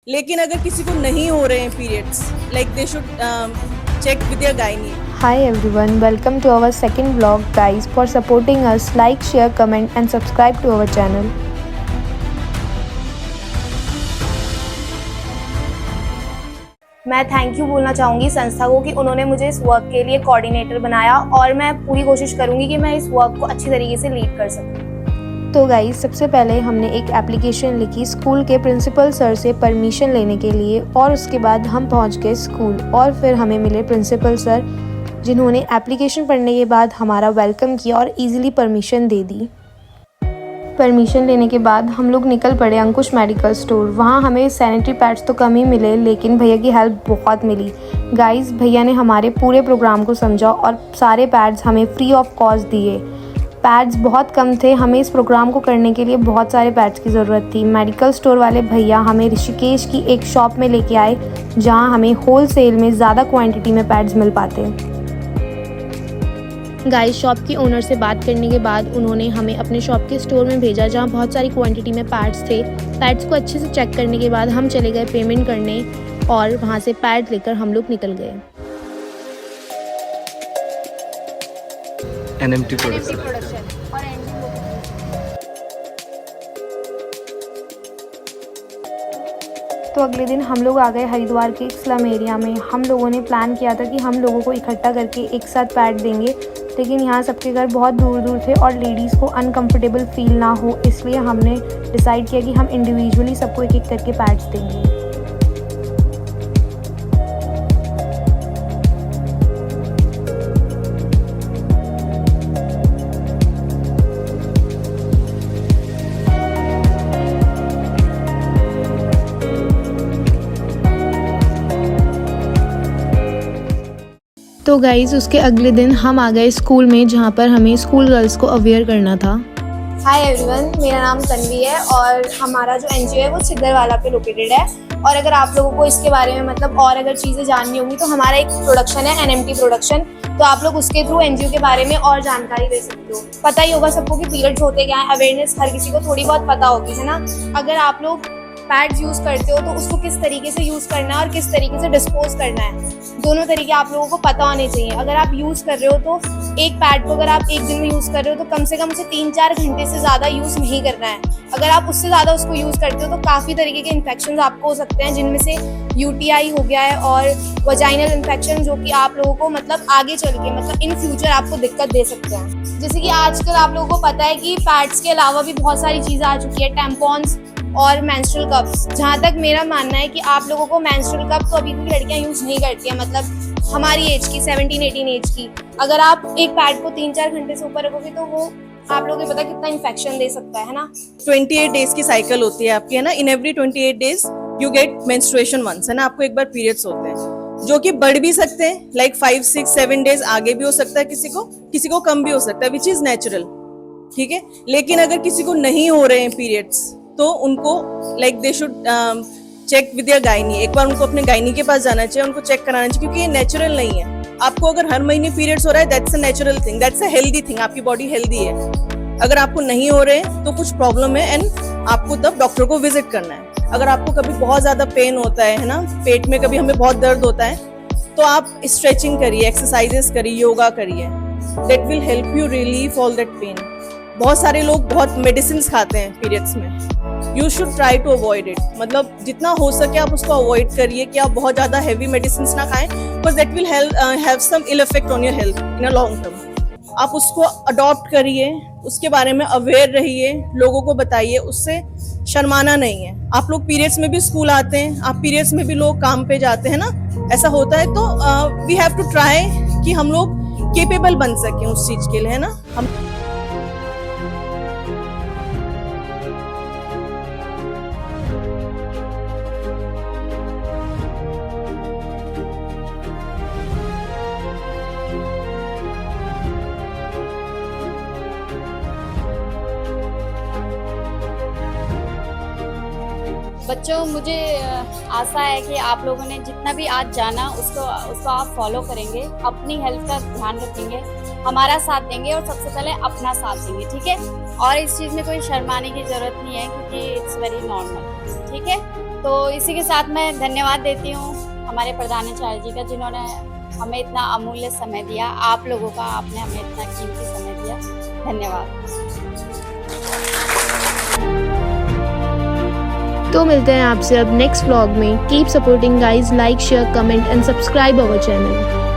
लेकिन अगर किसी को नहीं हो रहे हैं periods, like they should check with your gynae. Hi everyone, welcome to our second vlog guys. For supporting us, like, share, comment and subscribe to our channel. मैं थैंक यू बोलना चाहूँगी संस्था को कि उन्होंने मुझे इस वर्क के लिए कोऑर्डिनेटर बनाया और मैं पूरी कोशिश करूँगी कि मैं इस वर्क को अच्छी तरीके से लीड कर सकूँ। तो गाइस, सबसे पहले हमने एक एप्लीकेशन लिखी स्कूल के प्रिंसिपल सर से परमिशन लेने के लिए और उसके बाद हम पहुंच गए स्कूल और फिर हमें मिले प्रिंसिपल सर, जिन्होंने एप्लीकेशन पढ़ने के बाद हमारा वेलकम किया और इजीली परमिशन दे दी। परमिशन लेने के बाद हम लोग निकल पड़े अंकुश मेडिकल स्टोर। वहाँ हमें सैनिटरी पैड्स तो कम ही मिले, लेकिन भैया की हेल्प बहुत मिली। गाइस, भैया ने हमारे पूरे प्रोग्राम को समझा और सारे पैड्स हमें फ्री ऑफ कॉस्ट दिए। पैड्स बहुत कम थे, हमें इस प्रोग्राम को करने के लिए बहुत सारे पैड्स की ज़रूरत थी। मेडिकल स्टोर वाले भैया हमें ऋषिकेश की एक शॉप में लेके आए, जहां हमें होल सेल में ज़्यादा क्वांटिटी में पैड्स मिल पाते। गाइस, शॉप की ओनर से बात करने के बाद उन्होंने हमें अपने शॉप के स्टोर में भेजा, जहां बहुत सारी क्वांटिटी में पैड्स थे। पैड्स को अच्छे से चेक करने के बाद हम चले गए पेमेंट करने और वहाँ से पैड लेकर हम लोग निकल गए। NMT प्रोडक्शन और तो अगले दिन हम लोग आ गए हरिद्वार के एक स्लम एरिया में। हम लोगों ने प्लान किया था कि हम लोगों को इकट्ठा करके एक साथ पैड देंगे, लेकिन यहाँ सबके घर बहुत दूर दूर थे और लेडीज़ को अनकंफर्टेबल फील ना हो, इसलिए हमने डिसाइड किया कि हम इंडिविजुअली सबको एक एक करके पैड्स देंगे। तो गाइज़, उसके अगले दिन हम आ गए स्कूल में, जहाँ पर हमें स्कूल गर्ल्स को अवेयर करना था। हाय एवरीवन, मेरा नाम तन्वी है और हमारा जो एनजीओ है वो सिद्धरवाला पे लोकेटेड है। और अगर आप लोगों को इसके बारे में मतलब और अगर चीज़ें जाननी होंगी तो हमारा एक प्रोडक्शन है NMT प्रोडक्शन, तो आप लोग उसके थ्रू एनजीओ के बारे में और जानकारी दे सकते हो। पता ही होगा सबको कि पीरियड्स होते क्या है, अवेयरनेस हर किसी को थोड़ी बहुत पता होगी, है ना। अगर आप लोग पैड्स यूज़ करते हो तो उसको किस तरीके से यूज़ करना है और किस तरीके से डिस्पोज करना है, दोनों तरीके आप लोगों को पता होने चाहिए। अगर आप यूज़ कर रहे हो तो एक पैड को अगर आप एक दिन में यूज़ कर रहे हो तो कम से कम उसे 3-4 घंटे से ज़्यादा यूज़ नहीं करना है। अगर आप उससे ज़्यादा उसको यूज़ करते हो तो काफ़ी तरीके के इन्फेक्शन आपको हो सकते हैं, जिनमें से UTI हो गया है और वजाइनल इन्फेक्शन, जो कि आप लोगों को मतलब आगे चल के मतलब इन फ्यूचर आपको दिक्कत दे सकते हैं। जैसे कि आजकल आप लोगों को पता है कि पैड्स के अलावा भी बहुत सारी चीज़ें आ चुकी है, टैम्पॉन्स और मेंस्ट्रुअल कप्स। जहाँ तक मेरा मानना है कि आप लोगों को मेंस्ट्रुअल कप तो अभी भी लड़कियाँ यूज़ नहीं करती हैं, मतलब हमारी एज की 17-18 एज की। अगर आप एक पैड को 3-4 घंटे से ऊपर रखोगे तो वो आप लोगों को पता कितना इन्फेक्शन दे सकता है ना। 28 डेज की साइकिल होती है आपकी, है ना। In every 28 days you get menstruation once, है ना। आपको एक बार पीरियड्स होते हैं, जो कि बढ़ भी सकते हैं, लाइक 5, 6, 7 डेज आगे भी हो सकता है, किसी को कम भी हो सकता है, विच इज नेचुरल, ठीक है। लेकिन अगर किसी को नहीं हो रहे हैं पीरियड्स तो उनको like they should check with your gynae. एक बार उनको अपने गायनी के पास जाना चाहिए, उनको चेक कराना चाहिए, क्योंकि ये नेचुरल नहीं है। आपको अगर हर महीने पीरियड्स हो रहा है, that's a natural thing, that's a healthy thing, आपकी बॉडी हेल्दी है। अगर आपको नहीं हो रहे हैं तो कुछ प्रॉब्लम है एंड आपको तब डॉक्टर को विजिट करना है। अगर आपको कभी बहुत ज्यादा पेन होता है ना, पेट में कभी हमें बहुत दर्द होता है, तो आप स्ट्रेचिंग करिए, एक्सरसाइजेस करिए, योगा करिए, that will help you relieve all that pain. बहुत सारे लोग बहुत मेडिसिन खाते हैं पीरियड्स में, you should try to avoid it. मतलब जितना हो सके आप उसको अवॉइड करिए कि आप बहुत ज़्यादा हैवी मेडिसिन ना खाएं, because that will have some ill effect on your health in a long term. आप उसको अडॉप्ट करिए, उसके बारे में अवेयर रहिए, लोगों को बताइए, उससे शर्माना नहीं है। आप लोग पीरियड्स में भी स्कूल आते हैं, आप पीरियड्स में भी लोग काम पे जाते हैं ना, ऐसा होता है, तो वी हैव टू ट्राई कि हम लोग केपेबल बन सकें उस चीज़ के लिए, है ना। हम बच्चों, मुझे आशा है कि आप लोगों ने जितना भी आज जाना उसको आप फॉलो करेंगे, अपनी हेल्थ का ध्यान रखेंगे, हमारा साथ देंगे और सबसे पहले अपना साथ देंगे, ठीक है। और इस चीज़ में कोई शर्माने की ज़रूरत नहीं है, क्योंकि इट्स वेरी नॉर्मल, ठीक है। तो इसी के साथ मैं धन्यवाद देती हूँ हमारे प्रधानाचार्य जी का, जिन्होंने हमें इतना अमूल्य समय दिया। आप लोगों का, आपने हमें इतना कीमती समय दिया। धन्यवाद। तो मिलते हैं आपसे अब नेक्स्ट व्लॉग में। Keep supporting guys, like share comment and subscribe our channel.